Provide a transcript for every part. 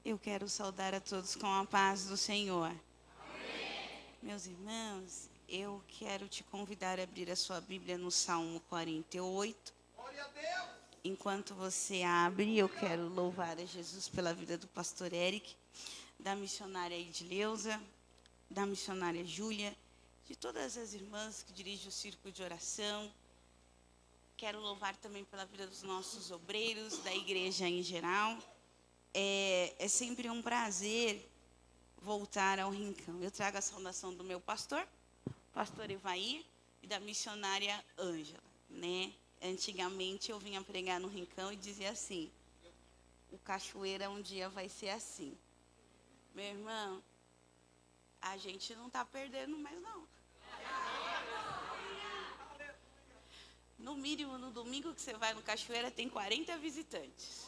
Eu quero saudar a todos com a paz do Senhor. Amém. Meus irmãos, eu quero te convidar a abrir a sua Bíblia no Salmo 48. Glória a Deus. Enquanto você abre, eu quero louvar a Jesus pela vida do pastor Eric, da missionária Edileuza, da missionária Júlia, de todas as irmãs que dirigem o círculo de oração. Quero louvar também pela vida dos nossos obreiros, da igreja em geral. É sempre um prazer voltar ao Rincão. Eu trago a saudação do meu pastor Evair, e da missionária Ângela, né? Antigamente eu vinha pregar no Rincão e dizia assim: o Cachoeira um dia vai ser assim. Meu irmão, a gente não está perdendo mais não. No mínimo, no domingo que você vai no Cachoeira, tem 40 visitantes.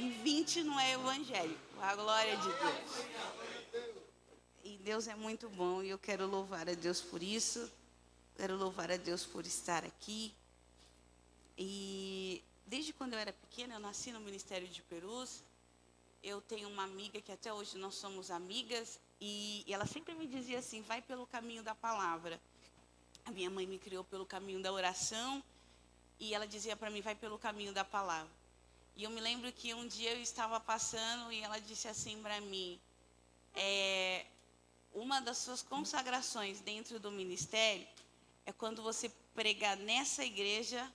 E 20 não é evangélico. A glória de Deus. E Deus é muito bom e eu quero louvar a Deus por isso. Quero louvar a Deus por estar aqui. E desde quando eu era pequena, eu nasci no Ministério de Perus. Eu tenho uma amiga que até hoje nós somos amigas. E ela sempre me dizia assim: vai pelo caminho da palavra. A minha mãe me criou pelo caminho da oração. E ela dizia para mim: vai pelo caminho da palavra. E eu me lembro que um dia eu estava passando e ela disse assim para mim: uma das suas consagrações dentro do ministério é quando você pregar nessa igreja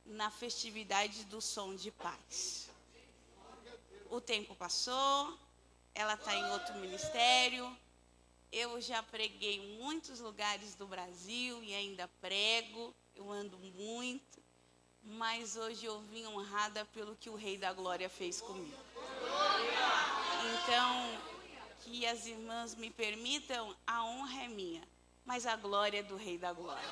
na festividade do Som de Paz. O tempo passou, ela está em outro ministério, eu já preguei em muitos lugares do Brasil e ainda prego, eu ando muito. Mas hoje eu vim honrada pelo que o Rei da Glória fez comigo. Então, que as irmãs me permitam, a honra é minha, mas a glória é do Rei da Glória.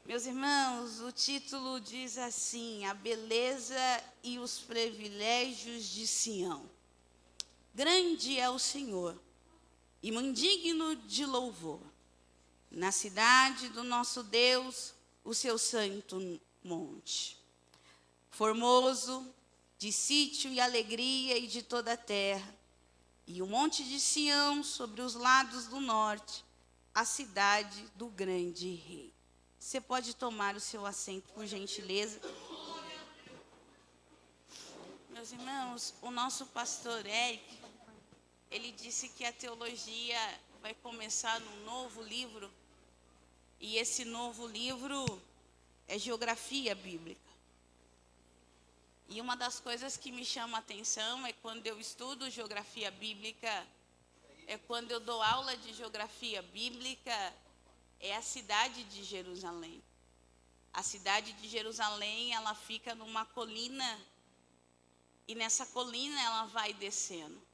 Meus irmãos, o título diz assim: a beleza e os privilégios de Sião. Grande é o Senhor e muito digno de louvor. Na cidade do nosso Deus, o seu santo monte. Formoso, de sítio e alegria e de toda a terra. E o monte de Sião sobre os lados do norte, a cidade do grande rei. Você pode tomar o seu assento, por gentileza. Meus irmãos, o nosso pastor Eric, ele disse que a teologia vai começar num novo livro. E esse novo livro é Geografia Bíblica. E uma das coisas que me chama a atenção é quando eu estudo Geografia Bíblica, é quando eu dou aula de Geografia Bíblica, é a cidade de Jerusalém. A cidade de Jerusalém, ela fica numa colina, e nessa colina ela vai descendo.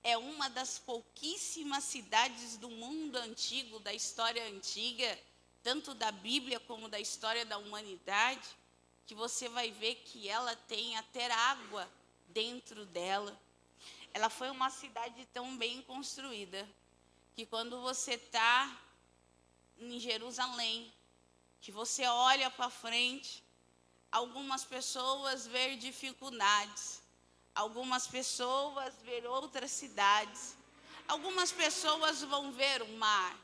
É uma das pouquíssimas cidades do mundo antigo, da história antiga, tanto da Bíblia como da história da humanidade, que você vai ver que ela tem até água dentro dela. Ela foi uma cidade tão bem construída, que quando você está em Jerusalém, que você olha para frente, algumas pessoas veem dificuldades, algumas pessoas ver outras cidades, algumas pessoas vão ver o mar.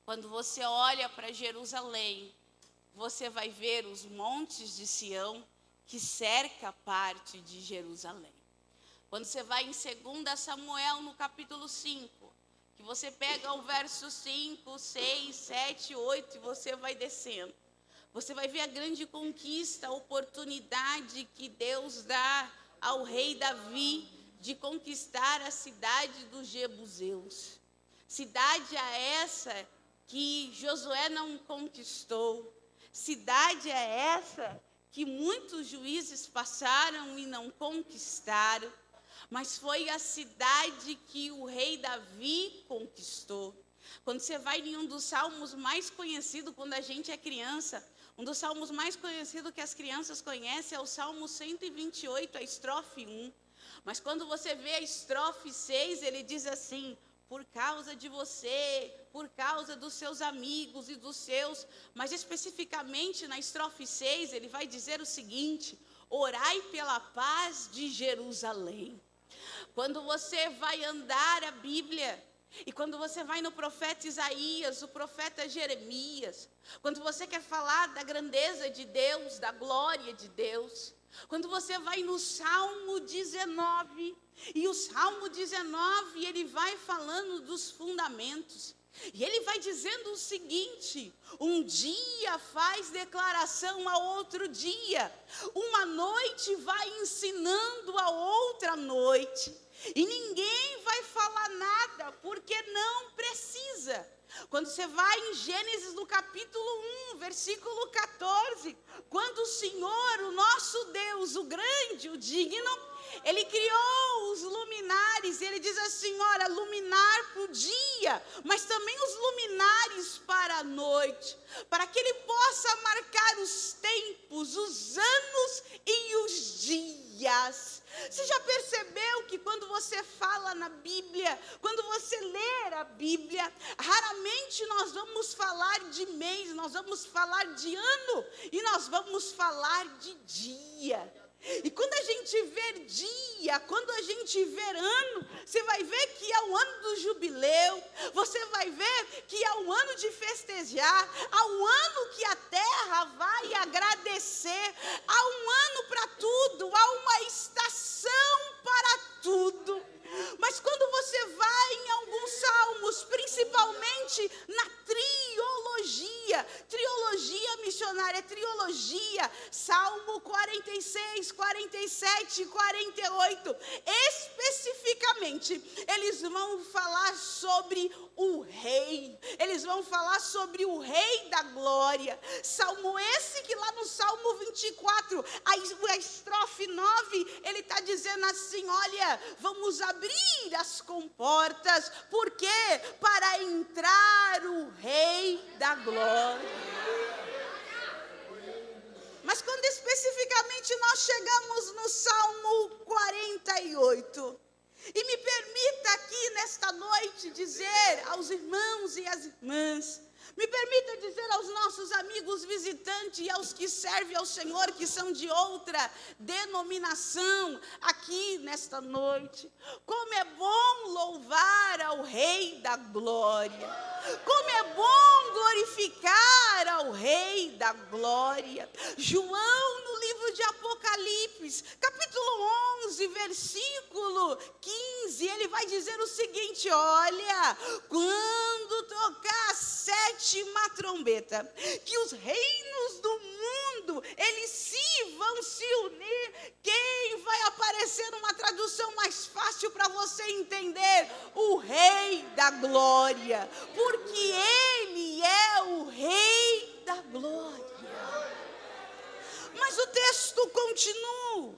Quando você olha para Jerusalém, você vai ver os montes de Sião que cerca a parte de Jerusalém. Quando você vai em 2 Samuel, no capítulo 5, que você pega o verso 5, 6, 7, 8 e você vai descendo, você vai ver a grande conquista, a oportunidade que Deus dá ao rei Davi de conquistar a cidade dos Jebuseus. Cidade a essa que Josué não conquistou. Cidade é essa que muitos juízes passaram e não conquistaram. Mas foi a cidade que o rei Davi conquistou. Quando você vai em um dos salmos mais conhecidos quando a gente é criança, um dos salmos mais conhecidos que as crianças conhecem é o Salmo 128, a estrofe 1. Mas quando você vê a estrofe 6, ele diz assim: por causa de você, por causa dos seus amigos e dos seus. Mas especificamente na estrofe 6, ele vai dizer o seguinte: orai pela paz de Jerusalém. Quando você vai andar a Bíblia, e quando você vai no profeta Isaías, o profeta Jeremias, quando você quer falar da grandeza de Deus, da glória de Deus, quando você vai no Salmo 19, e o Salmo 19, ele vai falando dos fundamentos, e ele vai dizendo o seguinte: um dia faz declaração a outro dia, uma noite vai ensinando a outra noite, e ninguém vai falar nada, porque não precisa. Quando você vai em Gênesis no capítulo 1, versículo 14, quando o Senhor, o nosso Deus, o grande, o digno, ele criou os luminares, e ele diz assim: olha, luminar para o dia, mas também os luminares para a noite, para que ele possa marcar os tempos, os anos e os dias. Você já percebeu que quando você fala na Bíblia, quando você lê a Bíblia, raramente nós vamos falar de mês, nós vamos falar de ano, e nós vamos falar de dia. E quando a gente vê dia, quando a gente vê ano, você vai ver que é o ano do jubileu, você vai ver que é o ano de festejar, há um ano que a terra vai agradecer, há um ano para tudo, há uma estação para tudo. Mas quando você vai em alguns salmos, principalmente na triologia missionária, triologia, Salmo 46, 47 e 48, especificamente, eles vão falar sobre o rei, eles vão falar sobre o rei da glória. Salmo esse que lá no Salmo 24, a estrofe 9, ele está dizendo assim: olha, vamos abrir as comportas, porque para entrar o rei da glória. Mas quando especificamente nós chegamos no Salmo 48, e me permita aqui nesta noite dizer aos irmãos e às irmãs, me permita dizer aos nossos amigos visitantes e aos que servem ao Senhor, que são de outra denominação, aqui nesta noite, como é bom louvar ao Rei da Glória, como é bom glorificar ao Rei da Glória. João, no livro de Apocalipse, capítulo 11, versículo 15, ele vai dizer o seguinte: olha, quando tocar a sétima trombeta, que os reinos do mundo, eles vão se unir. Quem vai aparecer numa tradução mais fácil para você entender? O Rei da Glória, porque ele é o Rei da Glória. Mas o texto continua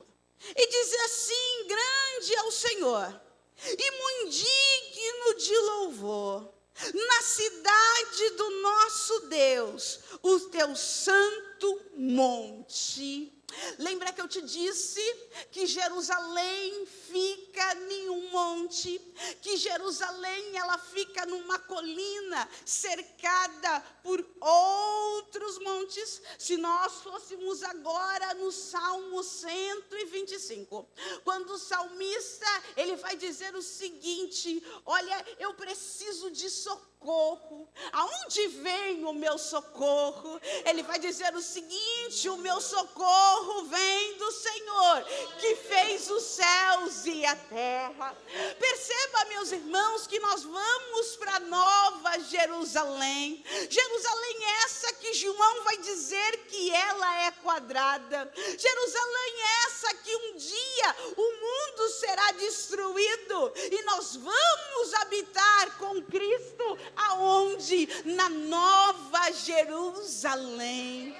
e diz assim: grande é o Senhor e muito digno de louvor na cidade do nosso Deus, o teu santo monte. Lembra que eu te disse que Jerusalém fica em um monte, que Jerusalém ela fica numa colina cercada por outros montes? Se nós fôssemos agora no Salmo 125, quando o salmista ele vai dizer o seguinte: olha, eu preciso de socorro. Aonde vem o meu socorro? Ele vai dizer o seguinte: o meu socorro vem do Senhor, que fez os céus e a terra. Perceba, meus irmãos, que nós vamos para Nova Jerusalém. Jerusalém essa que João vai dizer que ela é quadrada. Jerusalém essa que um dia o mundo será destruído e nós vamos habitar com Cristo aonde? Na Nova Jerusalém.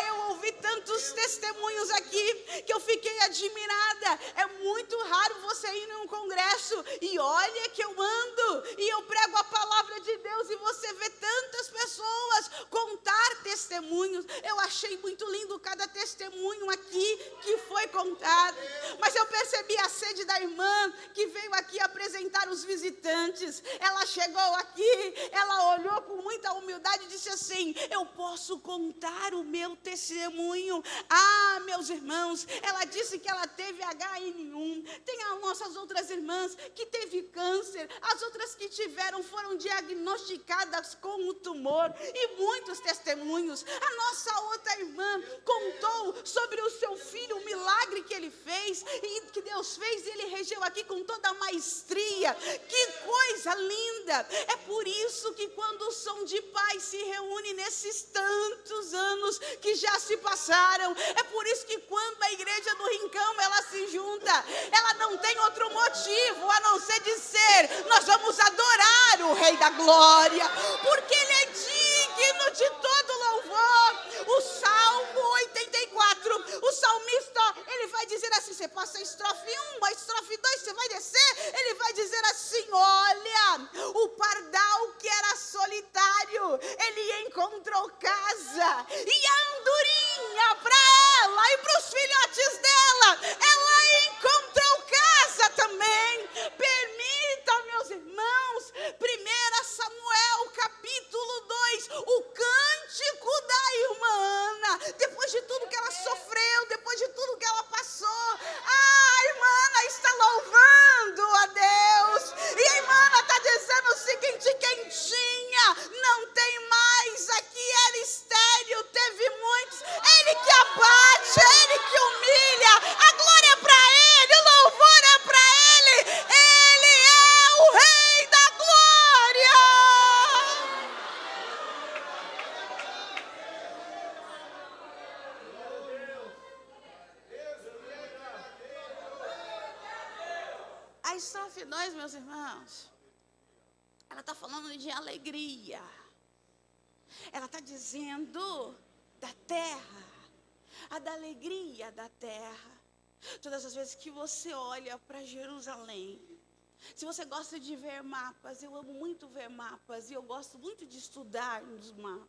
Eu ouvi tantos testemunhos aqui que eu fiquei admirada. É muito raro você ir num congresso e olha que eu ando e eu prego a palavra de Deus e você vê tantas pessoas contar testemunhos. Eu achei muito lindo cada testemunho aqui que foi contado. Mas eu percebi a sede da irmã que veio aqui apresentar os visitantes. Ela chegou aqui, ela olhou com muita humildade e disse assim: eu posso contar o meu testemunho. Ah, meus irmãos, ela disse que ela teve HN1. Tem as nossas outras irmãs que teve câncer. As outras que tiveram foram diagnosticadas com o tumor. E muitos testemunhos. A nossa outra irmã contou sobre o seu filho, o milagre que ele fez, e que Deus fez, e ele regeu aqui com toda a maestria. Que coisa linda! É por isso que quando o Som de Paz se reúne nesses tantos anos que já se passaram, é por isso que quando a igreja do Rincão ela se junta, ela não tem outro motivo a não ser dizer: nós vamos adorar o Rei da Glória, porque Ele é digno de todo louvor. O Salmo 84, o salmista, ele vai dizer assim, você passa a estrofe 1, a estrofe 2, você vai descer, ele vai dizer assim: olha, o pardal que era solitário, ele encontrou casa, e a andorinha para ela e para os filhotes dela, ela encontrou casa também. Permita, meus irmãos, 1 Samuel capítulo 2, o cântico da irmã Ana, depois de tudo que ela sofreu, depois de tudo que ela passou, a irmã Ana está louvando a Deus, e a irmã Ana está dizendo o seguinte: quem tinha, não tem mais, aqui era estéril, teve muitos, Ele que abate, Ele que humilha, a glória é para Ele, o louvor é para Ele, Ele é o Rei da Glória. A estrofe 2, meus irmãos, ela está falando de alegria. Ela está dizendo da terra, a da alegria da terra. Todas as vezes que você olha para Jerusalém, se você gosta de ver mapas, eu amo muito ver mapas, e eu gosto muito de estudar nos mapas.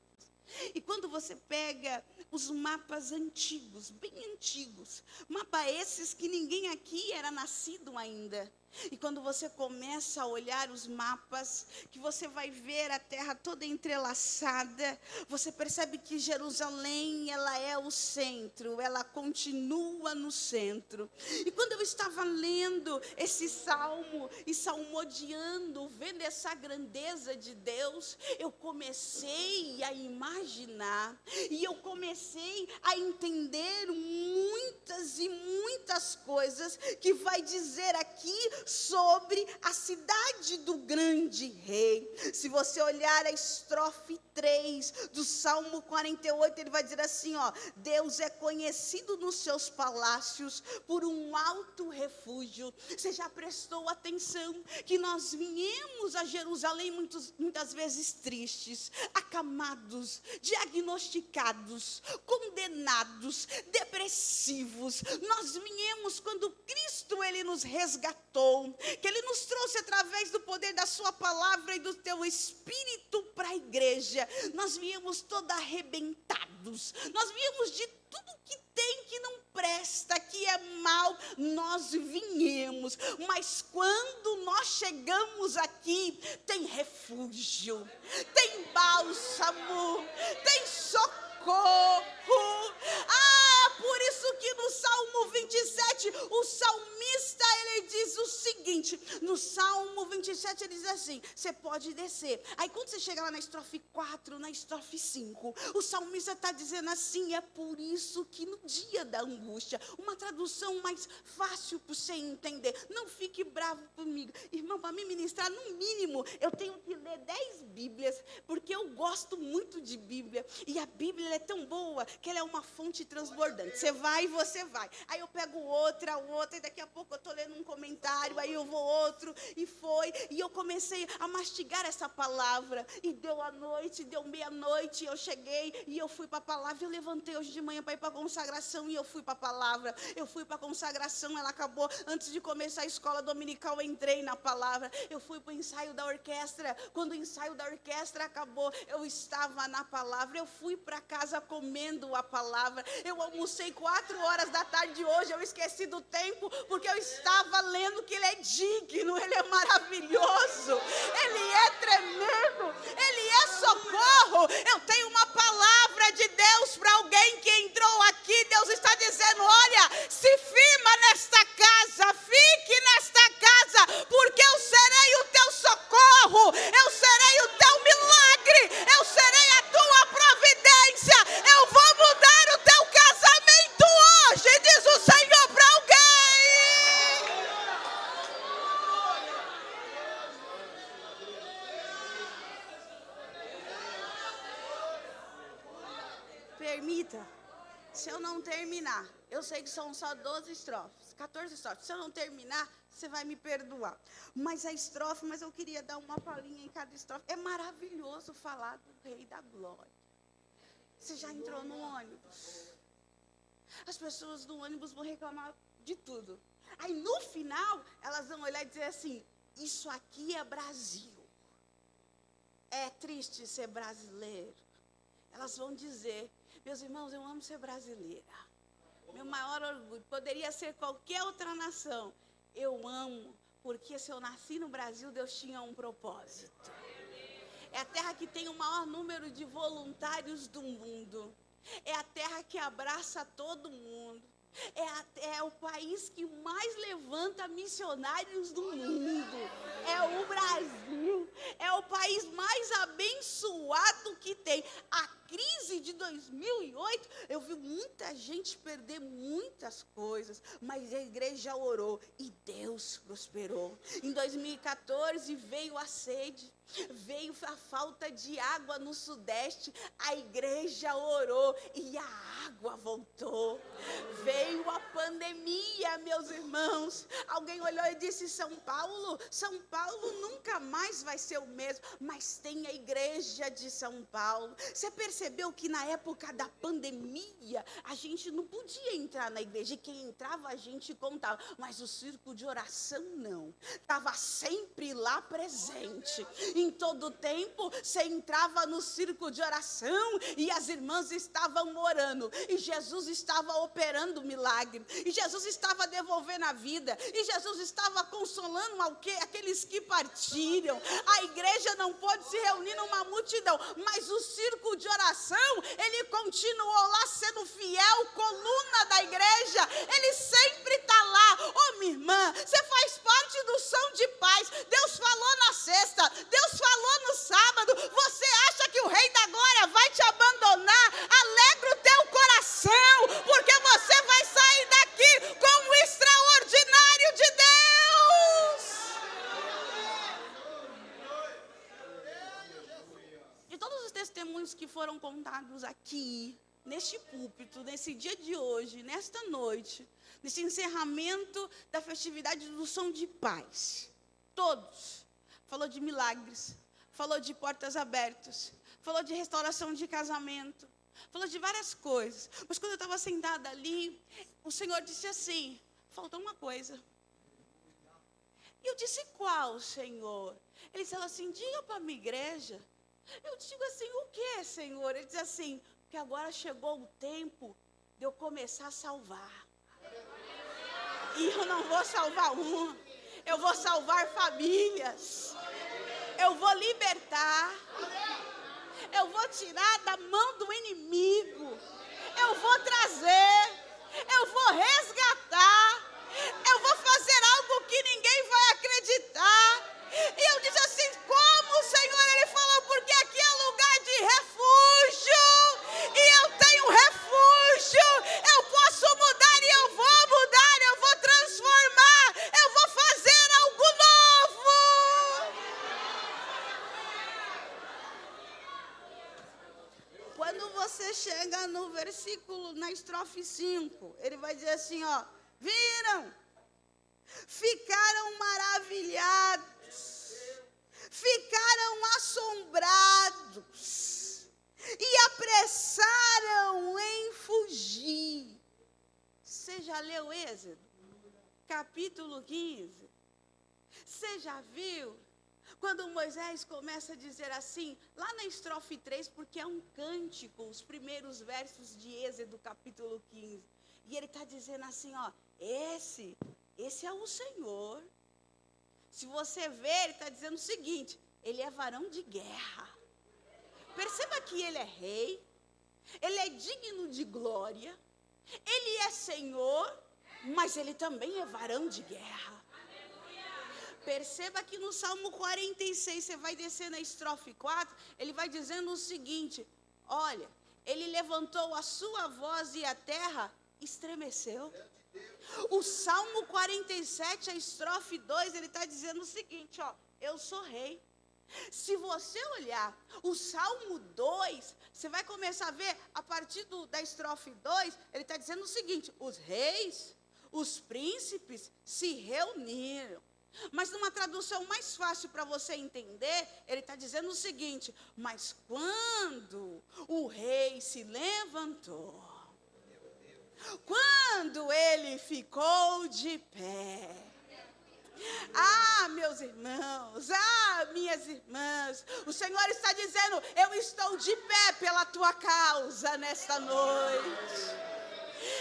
E quando você pega os mapas antigos, bem antigos, mapa esses que ninguém aqui era nascido ainda. E quando você começa a olhar os mapas, que você vai ver a terra toda entrelaçada, você percebe que Jerusalém, ela é o centro, ela continua no centro. E quando eu estava lendo esse salmo e salmodiando, vendo essa grandeza de Deus, eu comecei a imaginar, e eu comecei a entender muitas e muitas coisas que vai dizer aqui sobre a cidade do grande rei. Se você olhar a estrofe 3 do Salmo 48, ele vai dizer assim, ó: Deus é conhecido nos seus palácios por um alto refúgio. Você já prestou atenção que nós viemos a Jerusalém muitas vezes tristes, acamados, diagnosticados, condenados, depressivos. Nós viemos quando Cristo, ele nos resgatou, que Ele nos trouxe através do poder da sua palavra e do teu Espírito para a igreja. Nós viemos todos arrebentados, nós viemos de tudo que tem que não presta, que é mal, nós viemos, mas quando nós chegamos aqui, tem refúgio, tem bálsamo, tem socorro. Por isso que no Salmo 27, o salmista, ele diz o seguinte, no Salmo 27 ele diz assim, você pode descer. Aí quando você chega lá na estrofe 4, na estrofe 5, o salmista está dizendo assim, é por isso que no dia da angústia, uma tradução mais fácil para você entender, não fique bravo comigo. Irmão, para me ministrar, no mínimo, eu tenho que ler 10 Bíblias, porque eu gosto muito de Bíblia, e a Bíblia é tão boa, que ela é uma fonte transbordante. Você vai e você vai. Aí eu pego outra, e daqui a pouco eu estou lendo um comentário, aí eu vou outro, e foi. E eu comecei a mastigar essa palavra. E deu a noite, deu meia-noite, eu cheguei e eu fui para a palavra. Eu levantei hoje de manhã para ir para a consagração e eu fui para a palavra. Eu fui para a consagração, ela acabou. Antes de começar a escola dominical, eu entrei na palavra. Eu fui para o ensaio da orquestra. Quando o ensaio da orquestra acabou, eu estava na palavra. Eu fui para casa comendo a palavra. Eu almocei 4 horas da tarde hoje. Eu esqueci do tempo, porque eu estava lendo que Ele é digno, Ele é maravilhoso, Ele é tremendo, Ele é socorro. Eu tenho uma palavra de Deus para alguém que entrou aqui. Deus está dizendo: olha, se firma nesta casa, fique nesta casa, porque eu serei o teu socorro, eu serei o teu milagre, eu serei a tua providência, eu vou mudar o teu casamento hoje, diz o Senhor para alguém. Permita, se eu não terminar, eu sei que são só 12 estrofes, 14 estrofes, se eu não terminar, você vai me perdoar. Mas eu queria dar uma palhinha em cada estrofe. É maravilhoso falar do Rei da Glória. Você já entrou no ônibus? As pessoas do ônibus vão reclamar de tudo. Aí no final, elas vão olhar e dizer assim: isso aqui é Brasil. É triste ser brasileiro. Elas vão dizer: meus irmãos, eu amo ser brasileira. Meu maior orgulho. Poderia ser qualquer outra nação. Eu amo, porque se eu nasci no Brasil, Deus tinha um propósito. É a terra que tem o maior número de voluntários do mundo. É a terra que abraça todo mundo. É o país que mais levanta missionários do mundo. É o Brasil. É o país mais abençoado que tem. A crise de 2008, eu vi muita gente perder muitas coisas, mas a igreja orou e Deus prosperou. Em 2014 veio a sede, veio a falta de água no Sudeste, a igreja orou e a água voltou. Veio a pandemia, meus irmãos. Alguém olhou e disse: São Paulo nunca mais vai ser o mesmo. Mas tem a igreja de São Paulo. Você percebeu que na época da pandemia, a gente não podia entrar na igreja, e quem entrava a gente contava, mas o círculo de oração não. Estava sempre lá presente. Em todo tempo, você entrava no círculo de oração e as irmãs estavam orando. E Jesus estava operando milagre. E Jesus estava devolvendo a vida. E Jesus estava consolando aqueles que partiram. A igreja não pode se reunir numa multidão, mas o círculo de oração, ele continuou lá sendo fiel, coluna da igreja. Ele sempre está lá. Ô minha irmã, você faz parte do som de paz. Deus falou na sexta, Deus falou no sábado. Você acha que o Rei da Glória vai te abandonar? Alegra o teu coração, porque você vai sair daqui com o extraordinário de Deus. De todos os testemunhos que foram contados aqui, neste púlpito, nesse dia de hoje, nesta noite, nesse encerramento da festividade do Som de Paz, todos, falou de milagres, falou de portas abertas, falou de restauração de casamento, falou de várias coisas. Mas quando eu estava sentada ali, o Senhor disse assim: faltou uma coisa. E eu disse: qual, Senhor? Ele disse assim: diga para a minha igreja. Eu digo assim: o que, Senhor? Ele disse assim: porque agora chegou o tempo de eu começar a salvar. E eu não vou salvar um, eu vou salvar famílias. Eu vou libertar. Eu vou tirar da mão do inimigo. Eu vou trazer. Eu vou resgatar. Eu vou fazer algo que ninguém vai acreditar. E eu disse assim: como, Senhor? Ele falou: porque aqui é lugar de refúgio. E eu tenho refúgio. Eu posso mudar e eu vou mudar. Eu vou transformar. Eu vou fazer algo novo. Quando você chega no versículo, na estrofe 5, ele vai dizer assim, ó: viram? Ficaram maravilhados Êxodo, capítulo 15. Você já viu? Quando Moisés começa a dizer assim, lá na estrofe 3, porque é um cântico, os primeiros versos de Êxodo, capítulo 15. E ele está dizendo assim, ó, esse é o Senhor. Se você ver, ele está dizendo o seguinte, ele é varão de guerra. Perceba que ele é rei, ele é digno de glória, ele é Senhor, mas ele também é varão de guerra. Perceba que no Salmo 46, você vai descer na estrofe 4, ele vai dizendo o seguinte, olha, ele levantou a sua voz e a terra estremeceu. O Salmo 47, a estrofe 2, ele está dizendo o seguinte, ó, eu sou rei. Se você olhar o Salmo 2, você vai começar a ver, a partir da estrofe 2, ele está dizendo o seguinte, os reis, os príncipes se reuniram. Mas numa tradução mais fácil para você entender, ele está dizendo o seguinte, mas quando o rei se levantou, quando ele ficou de pé, meus irmãos, minhas irmãs, o Senhor está dizendo, eu estou de pé pela tua causa nesta noite.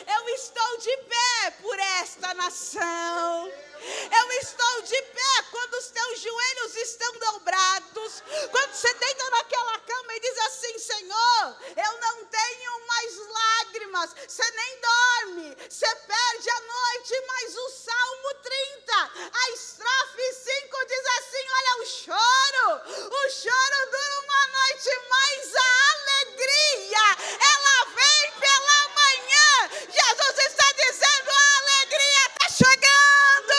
Eu estou de pé por esta nação. Eu estou de pé quando os teus joelhos estão dobrados. Quando você deita naquela cama e diz assim, Senhor, eu não tenho mais lágrimas. Você nem dorme, você perde a noite. Mas o Salmo 30, a estrofe 5 diz assim, olha o choro dura uma noite, mas a alegria, ela vem pela manhã. Jesus está dizendo, a alegria está chegando.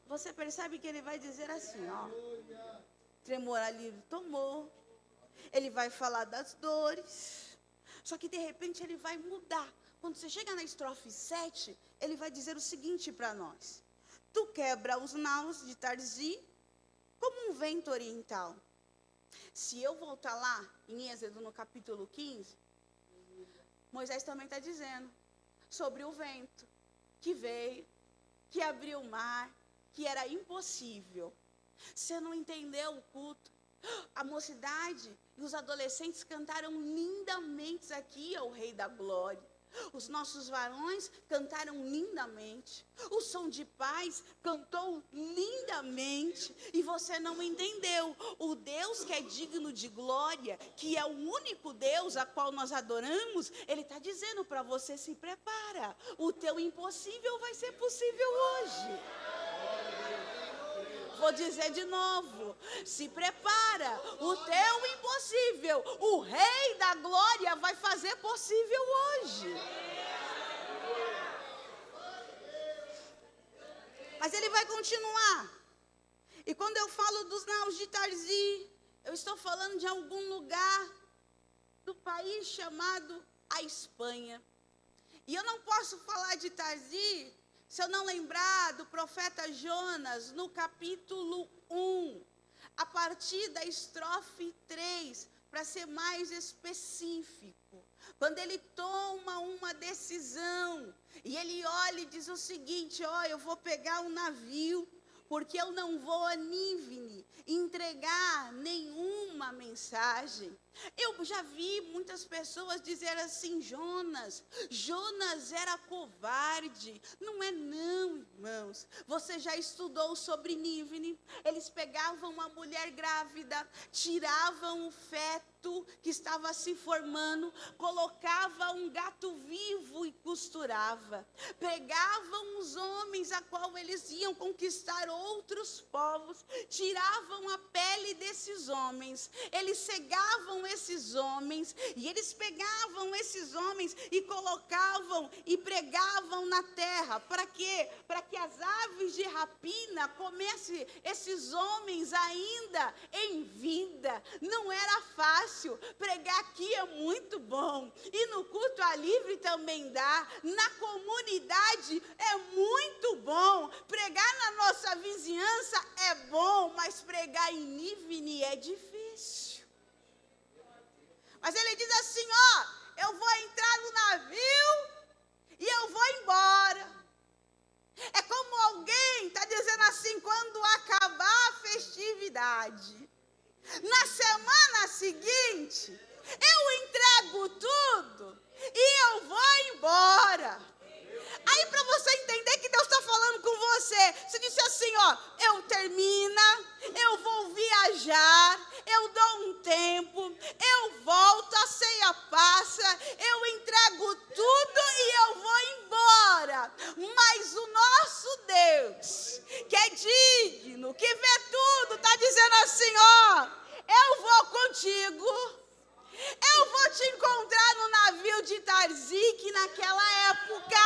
Você percebe que ele vai dizer assim, ó, tremor alívio tomou, ele vai falar das dores, só que de repente ele vai mudar. Quando você chega na estrofe 7, ele vai dizer o seguinte para nós, tu quebra os naus de Tarzi como um vento oriental. Se eu voltar lá em Êxodo no capítulo 15, Moisés também está dizendo sobre o vento que veio, que abriu o mar, que era impossível. Você não entendeu o culto? A mocidade e os adolescentes cantaram lindamente aqui ao Rei da Glória. Os nossos varões cantaram lindamente. O som de paz cantou lindamente. E você não entendeu. O Deus que é digno de glória, que é o único Deus a qual nós adoramos, Ele está dizendo para você, se prepara. O teu impossível vai ser possível hoje. Vou dizer de novo, se prepara, o teu impossível, o Rei da Glória vai fazer possível hoje. Mas ele vai continuar. E quando eu falo dos naus de Tarzi, eu estou falando de algum lugar do país chamado a Espanha. E eu não posso falar de Tarzi se eu não lembrar do profeta Jonas, no capítulo 1, a partir da estrofe 3, para ser mais específico, quando ele toma uma decisão, e ele olha e diz o seguinte, eu vou pegar um navio, porque eu não vou a Nínive entregar nenhuma mensagem. Eu já vi muitas pessoas dizer assim, Jonas era covarde. Não é não, irmãos. Você já estudou sobre Nínive? Eles pegavam uma mulher grávida, tiravam o feto que estava se formando, colocavam um gato vivo e costurava. Pegavam os homens a qual eles iam conquistar outros povos, tiravam a pele desses homens, eles cegavam esses homens, e eles pegavam esses homens e colocavam e pregavam na terra. Para quê? Para que as aves de rapina comessem esses homens ainda em vida. Não era fácil. Pregar aqui é muito bom, e no culto a livre também dá, na comunidade é muito bom, pregar na nossa vizinhança é bom, mas pregar em Nínive é difícil. Tarzi, que naquela época,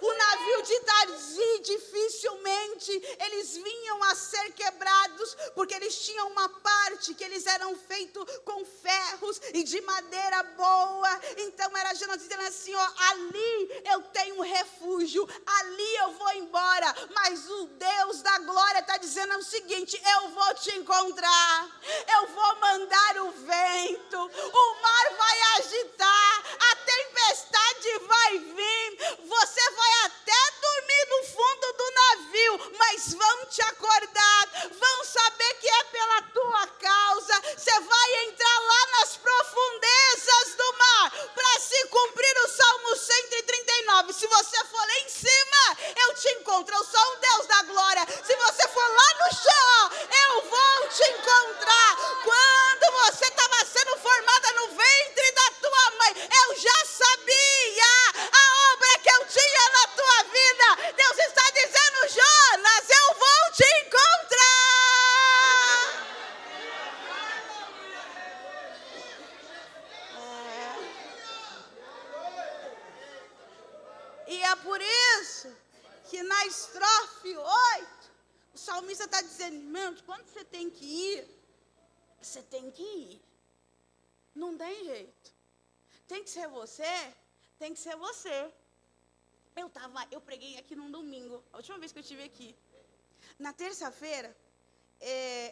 o navio de Tarzi, dificilmente eles vinham a ser quebrados, porque eles tinham uma parte que eles eram feitos com ferros e de madeira boa. Então era Jonas dizendo assim, ó, ali eu tenho refúgio, ali eu vou embora. Mas o Deus da glória está dizendo o seguinte, eu vou te encontrar, eu vou mandar o vento, o mar vai agitar, a tempestade vai vir, você vai até dormir no fundo do navio, mas vão te acordar, vão saber que é pela tua causa, você vai entrar lá nas profundezas do mar, para se cumprir o Salmo 139, se você for lá em cima, eu te encontro, eu sou o Deus da glória, se você for lá no chão, eu vou te encontrar, quando você estava sendo formada no ventre da tua mãe, eu já sabia a obra que eu tinha na tua vida. Deus está dizendo, Jonas, eu vou te encontrar. E é por isso que na estrofe 8, o salmista está dizendo, irmãos, quando você tem que ir, você tem que ir. Não tem jeito. Tem que ser você, tem que ser você. Eu preguei aqui num domingo, a última vez que eu estive aqui. Na terça-feira,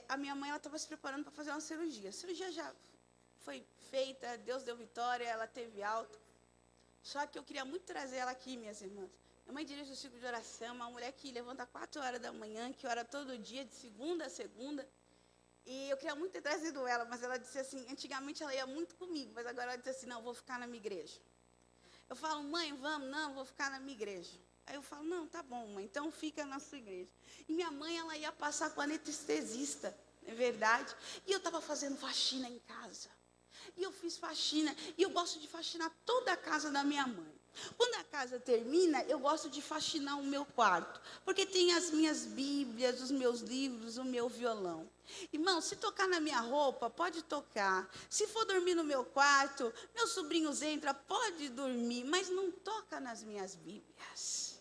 a minha mãe estava se preparando para fazer uma cirurgia. A cirurgia já foi feita, Deus deu vitória, ela teve alta. Só que eu queria muito trazer ela aqui, minhas irmãs. Minha mãe dirige o ciclo de oração, uma mulher que levanta 4 horas da manhã, que ora todo dia, de segunda a segunda. E eu queria muito ter trazido ela, mas ela disse assim, antigamente ela ia muito comigo, mas agora ela disse assim, não, vou ficar na minha igreja. Eu falo, mãe, vamos? Não, vou ficar na minha igreja. Aí eu falo, não, tá bom, mãe, então fica na sua igreja. E minha mãe, ela ia passar com anestesista, é verdade. E eu estava fazendo faxina em casa. E eu fiz faxina, e eu gosto de faxinar toda a casa da minha mãe. Quando a casa termina, eu gosto de faxinar o meu quarto, porque tem as minhas bíblias, os meus livros, o meu violão. Irmão, se tocar na minha roupa, pode tocar. Se for dormir no meu quarto, meus sobrinhos entram, pode dormir, mas não toca nas minhas bíblias.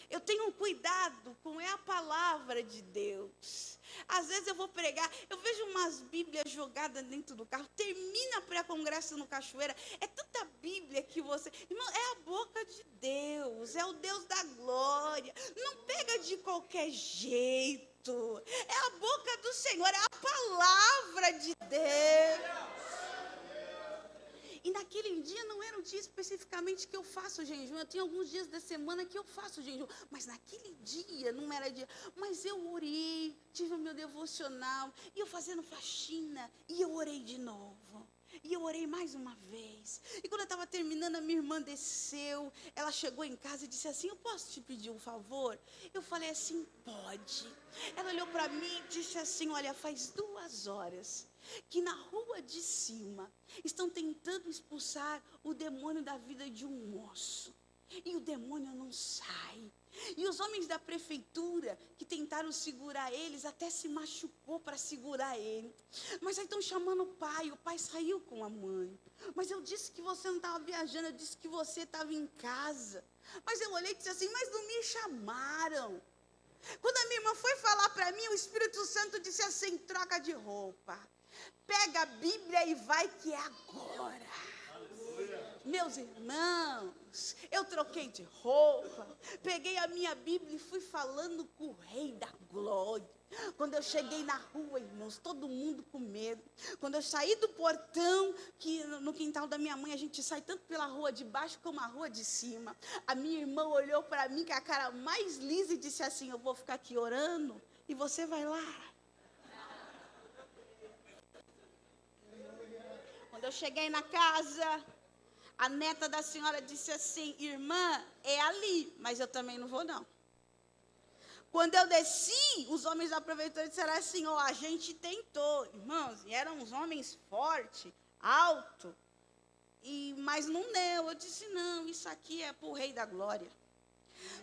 Eu tenho um cuidado com a palavra de Deus. Às vezes eu vou pregar, eu vejo umas bíblias jogadas dentro do carro, termina pré-congresso no Cachoeira, é tanta bíblia que você... Irmão, é a boca de Deus, é o Deus da glória, não pega de qualquer jeito, é a boca do Senhor, é a palavra de Deus. E naquele dia não era um dia especificamente que eu faço jejum. Eu tenho alguns dias da semana que eu faço jejum. Mas naquele dia não era dia. Mas eu orei, tive o meu devocional. E eu fazendo faxina. E eu orei de novo. E eu orei mais uma vez. E quando eu estava terminando, a minha irmã desceu. Ela chegou em casa e disse assim, eu posso te pedir um favor? Eu falei assim, pode. Ela olhou para mim e disse assim, olha, faz 2 horas que na rua de cima estão tentando expulsar o demônio da vida de um moço. E o demônio não sai. E os homens da prefeitura que tentaram segurar eles, até se machucou para segurar ele. Mas aí estão chamando o pai saiu com a mãe. Mas eu disse que você não estava viajando, eu disse que você estava em casa. Mas eu olhei e disse assim, mas não me chamaram. Quando a minha irmã foi falar para mim, o Espírito Santo disse assim, troca de roupa. Pega a Bíblia e vai que é agora. Meus irmãos, eu troquei de roupa, peguei a minha Bíblia e fui falando com o Rei da Glória. Quando eu cheguei na rua, irmãos, todo mundo com medo. Quando eu saí do portão, que no quintal da minha mãe, a gente sai tanto pela rua de baixo como a rua de cima. A minha irmã olhou para mim com a cara mais lisa e disse assim, eu vou ficar aqui orando e você vai lá. Quando eu cheguei na casa, a neta da senhora disse assim, irmã, é ali, mas eu também não vou não. Quando eu desci, os homens da prefeitura disseram assim, ó, a gente tentou, irmãos, e eram uns homens fortes, altos, mas não deu. Eu disse, não, isso aqui é para o Rei da Glória.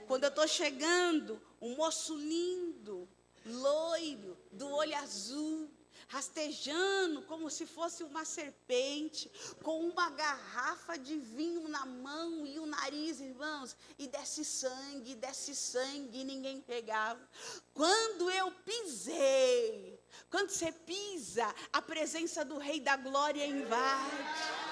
Quando eu estou chegando, um moço lindo, loiro, do olho azul, rastejando como se fosse uma serpente, com uma garrafa de vinho na mão e o nariz, irmãos, e desce sangue, e ninguém pegava. Quando eu pisei, quando você pisa, a presença do Rei da Glória invade.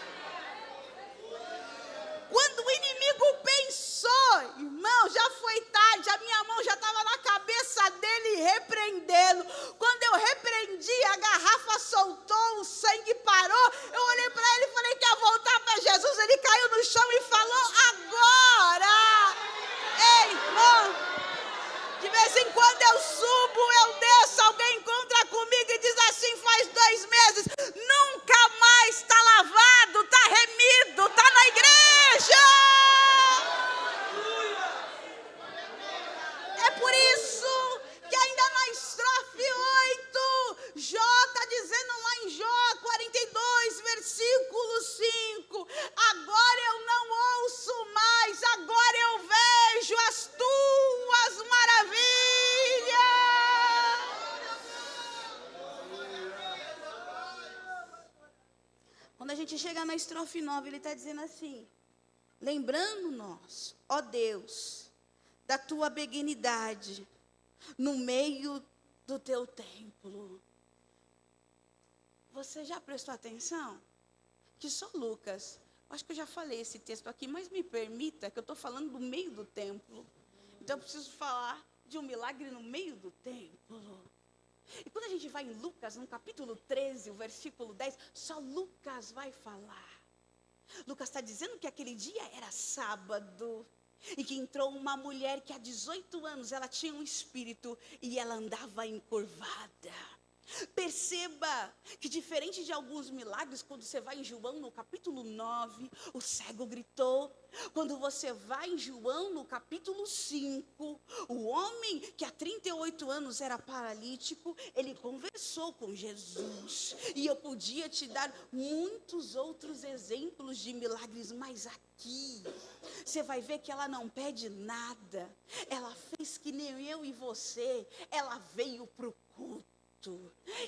Quando o inimigo pensou, irmão, já foi tarde, a minha mão já estava na cabeça dele repreendendo. Quando eu repreendi, a garrafa soltou, o sangue parou. Eu olhei para ele e falei que ia voltar para Jesus. Ele caiu no chão e falou: agora! Ei, irmão, de vez em quando eu subo, eu desço, alguém encontra comigo e diz assim: faz 2 meses, nunca mais está lavado, está remido, está na igreja. É por isso que ainda na estrofe 8, Jó está dizendo lá em Jó 42, versículo 5, agora eu não ouço mais, agora eu vejo as tuas maravilhas. Quando a gente chega na estrofe 9, ele está dizendo assim: lembrando-nos, ó Deus, da tua benignidade no meio do teu templo. Você já prestou atenção? Que só Lucas, acho que eu já falei esse texto aqui, mas me permita que eu estou falando do meio do templo. Então eu preciso falar de um milagre no meio do templo. E quando a gente vai em Lucas, no capítulo 13, o versículo 10, só Lucas vai falar. Lucas está dizendo que aquele dia era sábado e que entrou uma mulher que há 18 anos ela tinha um espírito e ela andava encurvada. Perceba que diferente de alguns milagres, quando você vai em João no capítulo 9, o cego gritou. Quando você vai em João no capítulo 5, o homem que há 38 anos era paralítico, ele conversou com Jesus. E eu podia te dar muitos outros exemplos de milagres, mas aqui você vai ver que ela não pede nada. Ela fez que nem eu e você, ela veio para o culto.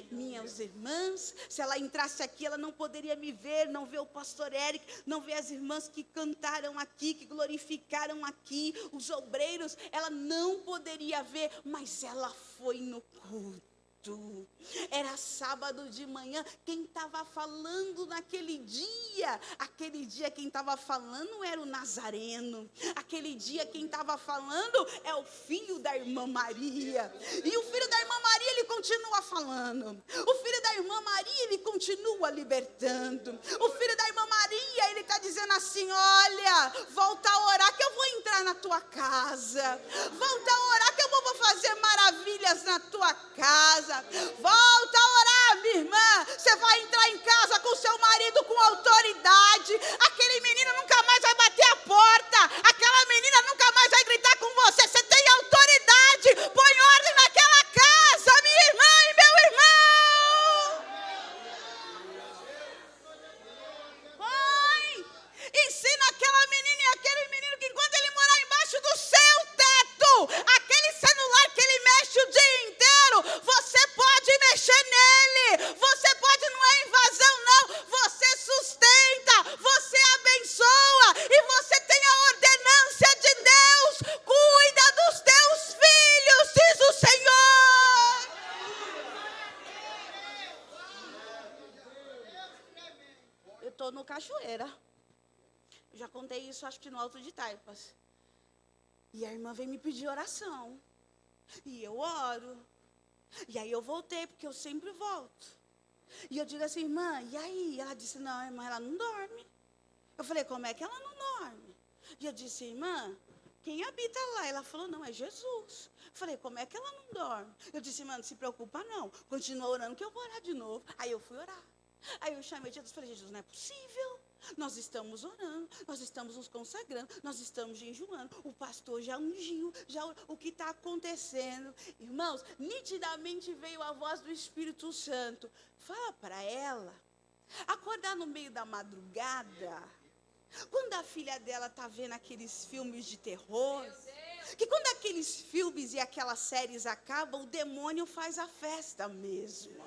Minhas irmãs, se ela entrasse aqui, ela não poderia me ver, não ver o pastor Eric, não ver as irmãs que cantaram aqui, que glorificaram aqui, os obreiros, ela não poderia ver, mas ela foi no culto. Era sábado de manhã. Quem estava falando naquele dia? Aquele dia quem estava falando era o Nazareno. Aquele dia quem estava falando é o filho da irmã Maria. E o filho da irmã Maria, ele continua falando. O filho da irmã Maria, ele continua libertando. O filho da irmã Maria, ele está dizendo assim: olha, volta a orar que eu vou entrar na tua casa. Volta a orar que eu vou fazer maravilhas na tua casa. Volta a orar, minha irmã. Você vai entrar em casa com seu marido com autoridade. Aquele menino nunca mais vai bater a porta. Aquela menina nunca mais vai gritar com você. Você tem autoridade. Põe ordem naquela casa, minha irmã e meu irmão. Põe. Ensina aquela menina e aquele menino que enquanto ele morar embaixo do seu teto, aquele celular que ele mexe o dia inteiro, você pode mexer nele. Você pode, não é invasão não. Você sustenta, você abençoa e você tem a ordenância de Deus. Cuida dos teus filhos, diz o Senhor. Eu estou no Cachoeira. Eu já contei isso, acho que no Alto de Taipas. E a irmã veio me pedir oração. E eu oro. E aí eu voltei, porque eu sempre volto. E eu digo assim: irmã, e aí? Ela disse: não, irmã, ela não dorme. Eu falei: como é que ela não dorme? E eu disse: irmã, quem habita lá? Ela falou: não, é Jesus. Eu falei: como é que ela não dorme? Eu disse: irmã, não se preocupa não, continua orando que eu vou orar de novo. Aí eu fui orar. Aí eu chamei Jesus e falei: Jesus, não é possível. Nós estamos orando, nós estamos nos consagrando, nós estamos jejuando, o pastor já ungiu, o que está acontecendo? Irmãos, nitidamente veio a voz do Espírito Santo. Fala para ela acordar no meio da madrugada, quando a filha dela está vendo aqueles filmes de terror, que quando aqueles filmes e aquelas séries acabam, o demônio faz a festa mesmo.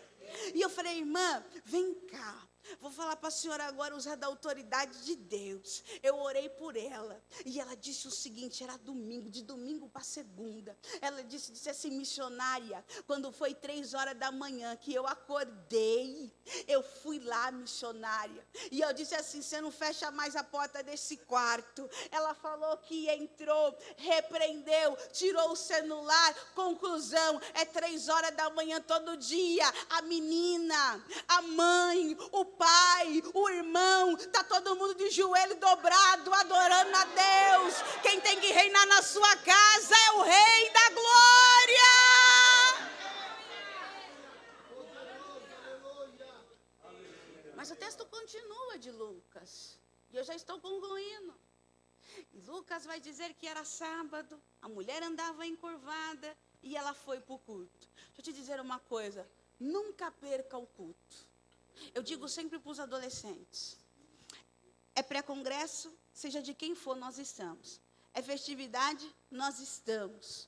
E eu falei, irmã, vem cá. Vou falar para a senhora agora usar da autoridade de Deus. Eu orei por ela. E ela disse o seguinte, era domingo, de domingo para segunda. Ela disse assim, missionária, quando foi 3 horas da manhã que eu acordei, eu fui lá, missionária. E eu disse assim, você não fecha mais a porta desse quarto. Ela falou que entrou, repreendeu, tirou o celular. Conclusão, é 3 horas da manhã todo dia. A menina, a mãe, o pai, o irmão, está todo mundo de joelho dobrado, adorando a Deus. Quem tem que reinar na sua casa é o Rei da Glória. Mas o texto continua de Lucas, e eu já estou concluindo. Lucas vai dizer que era sábado, a mulher andava encurvada e ela foi para o culto. Deixa eu te dizer uma coisa, nunca perca o culto. Eu digo sempre para os adolescentes, é pré-congresso, seja de quem for, nós estamos. É festividade, nós estamos.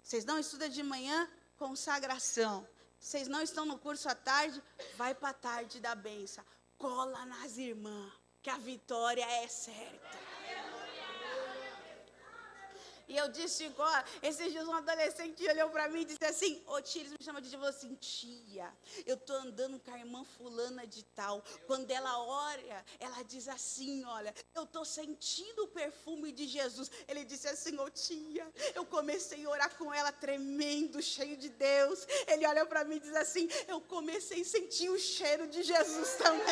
Vocês não estudam de manhã, consagração. Vocês não estão no curso à tarde, vai para a tarde da bênção. Cola nas irmãs, que a vitória é certa. E eu disse, esses dias um adolescente olhou para mim e disse assim, tia, eles me chamam de falou assim, tia, eu estou andando com a irmã fulana de tal. Quando ela ora, ela diz assim, olha, eu estou sentindo o perfume de Jesus. Ele disse assim, tia, eu comecei a orar com ela tremendo, cheio de Deus. Ele olha para mim e diz assim, eu comecei a sentir o cheiro de Jesus também.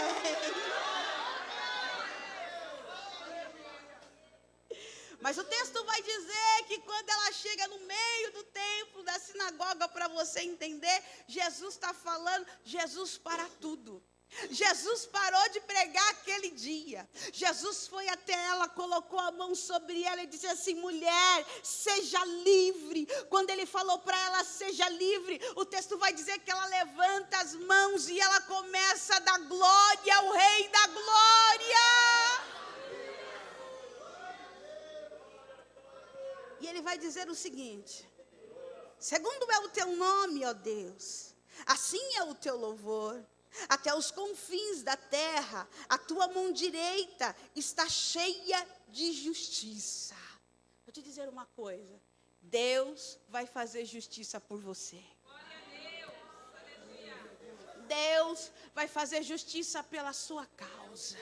Mas o texto vai dizer que quando ela chega no meio do templo, da sinagoga, para você entender, Jesus está falando, Jesus para tudo. Jesus parou de pregar aquele dia. Jesus foi até ela, colocou a mão sobre ela e disse assim, mulher, seja livre. Quando ele falou para ela, seja livre, o texto vai dizer que ela levanta as mãos e ela começa a dar glória ao Rei da Glória. E ele vai dizer o seguinte, segundo é o teu nome, ó Deus, assim é o teu louvor, até os confins da terra, a tua mão direita está cheia de justiça. Vou te dizer uma coisa, Deus vai fazer justiça por você. Deus vai fazer justiça pela sua causa.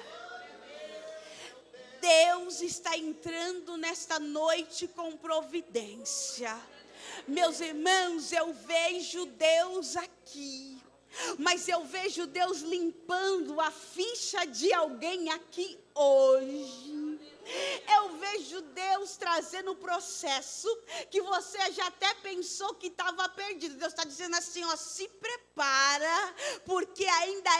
Deus está entrando nesta noite com providência. Meus irmãos, eu vejo Deus aqui, mas eu vejo Deus limpando a ficha de alguém aqui hoje. Eu vejo Deus trazendo o processo que você já até pensou que estava perdido. Deus está dizendo assim, se prepara, porque ainda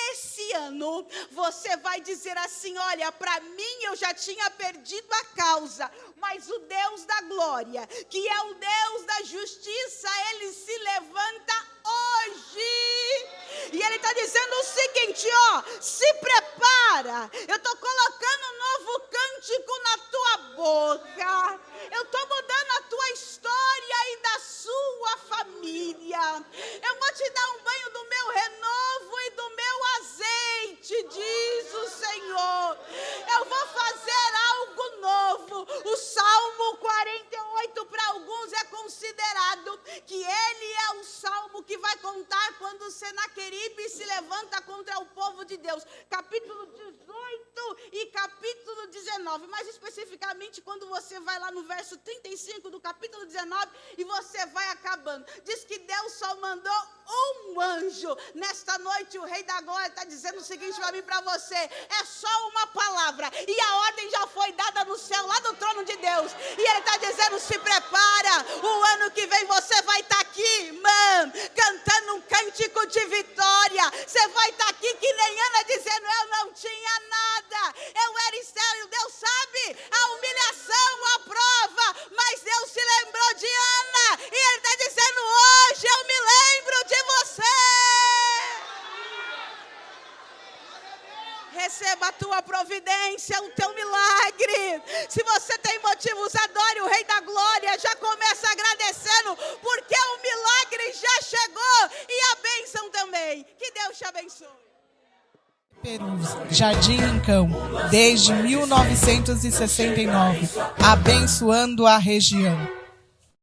esse ano você vai dizer assim, olha, para mim eu já tinha perdido a causa, mas o Deus da glória, que é o Deus da justiça, ele se levanta hoje. E ele está dizendo o seguinte, se prepara, eu estou colocando um novo cântico na tua boca, eu estou mudando a tua história e da sua família, eu vou te dar um banho do meu renovo e do meu azeite, diz o Senhor, eu vou fazer algo novo. O Salmo 48 para alguns é considerado que ele é o salmo que vai contar quando Senaqueribe se levanta contra o povo de Deus, capítulo 18 e capítulo 19, mais especificamente quando você vai lá no verso 35 do capítulo 19 e você vai acabando, diz que Deus só mandou um anjo. Nesta noite o Rei da Glória está dizendo o seguinte para mim e para você, é só uma palavra e a ordem já foi dada no céu, lá do trono de Deus, e ele está dizendo, se prepara, o ano que vem você vai estar aqui, irmã, cantando um cântico de vitória, você vai estar aqui que nem Ana dizendo, eu não tinha nada, eu era estéril. Deus sabe a humilhação, a prova, mas Deus se lembrou de Ana, e ele está dizendo, hoje eu me lembro de você. Receba a tua providência, o teu milagre. Se você tem motivos, adore o Rei da Glória. Já começa agradecendo, porque o milagre já chegou e a bênção também. Amém. Que Deus te abençoe. Perus, Jardim Rincão, desde 1969, abençoando a região.